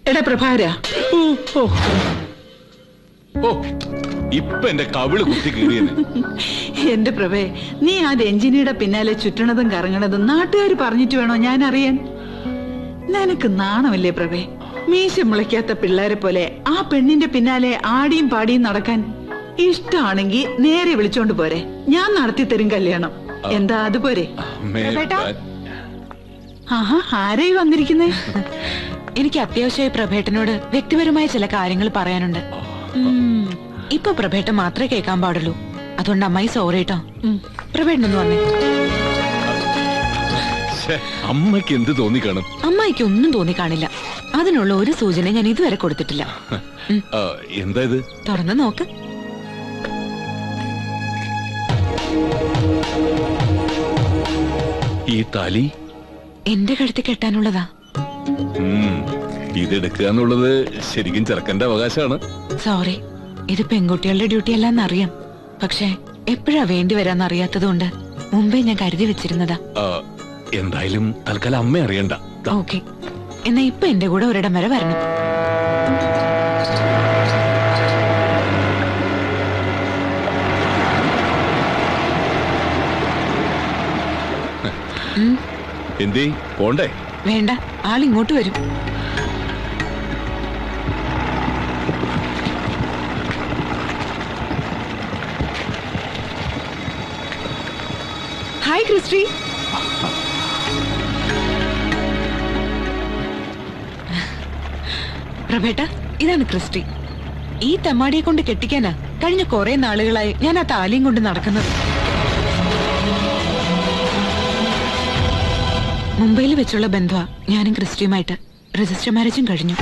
എടാ പ്രഭാര, ഇപ്പൊ എന്റെ കവിള് കുത്തി കീറിയത്. എന്റെ പ്രഭേ, നീ ആ രഞ്ജിനിയുടെ പിന്നാലെ ചുറ്റണതും കറങ്ങണതും നാട്ടുകാർ പറഞ്ഞിട്ട് വേണോ ഞാൻ അറിയാൻ? നിനക്ക് നാണമല്ലേ പ്രഭേ? മീശ മുളയ്ക്കാത്ത പിള്ളേരെ പോലെ ആ പെണ്ണിന്റെ പിന്നാലെ ആടിയും പാടിയും നടക്കാൻ. ഇഷ്ടമാണെങ്കിൽ നേരെ വിളിച്ചോണ്ട് പോരെ, ഞാൻ നടത്തി തരും കല്യാണം. എന്താ അതുപോരെ? ആഹാ, ആരായി വന്നിരിക്കുന്നേ? എനിക്ക് അത്യാവശ്യമായി പ്രഭേട്ടനോട് വ്യക്തിപരമായ ചില കാര്യങ്ങൾ പറയാനുണ്ട്. ഇപ്പൊ പ്രഭേട്ടൻ മാത്രമേ കേൾക്കാൻ പാടുള്ളൂ. അതുകൊണ്ട് അമ്മായി സോറി കേട്ടോ. പ്രഭേട്ടനൊന്ന് വന്നേ. അമ്മയ്ക്ക് എന്ത് തോന്നിക്കാണും? അമ്മായിക്ക് ഒന്നും തോന്നിക്കാണില്ല. അതിനുള്ള ഒരു സൂചന ഞാൻ ഇതുവരെ കൊടുത്തിട്ടില്ല. എന്താ ഇത്? തുറന്ന് നോക്ക്. ഈ താലി എന്റെ കഴുത്തി കെട്ടാനുള്ളതാ. ഇതെടുക്കുക എന്നുള്ളത് ശരിക്കും ചെറുക്കന്റെ അവകാശമാണ്. സോറി, ഇത് പെൺകുട്ടികളുടെ ഡ്യൂട്ടി അല്ലാന്ന് അറിയാം. പക്ഷെ എപ്പോഴാ വേണ്ടി വരാന്ന് അറിയാത്തതുകൊണ്ട് മുമ്പേ ഞാൻ കരുതി വെച്ചിരുന്നതാ. എന്തായാലും തൽക്കാലം അമ്മ അറിയണ്ട. ഓക്കെ, എന്നാ ഇപ്പൊ എന്റെ കൂടെ ഒരിടം വരെ വരണം. എന്തേ പോണ്ടേ? വേണ്ട, ആളിങ്ങോട്ട് വരും. Hi Christy. പ്രഭേട്ട, ഇതാണ് ക്രിസ്റ്റി. ഈ തെമ്മാടിയെ കൊണ്ട് കെട്ടിക്കാനാ കഴിഞ്ഞ കുറെ നാളുകളായി ഞാൻ ആ താലിയും കൊണ്ട് നടക്കുന്നത്. മുംബൈയിൽ വെച്ചുള്ള ബന്ധുവാ ഞാനും ക്രിസ്റ്റിയുമായിട്ട്. രജിസ്റ്റർ മാരേജും കഴിഞ്ഞു.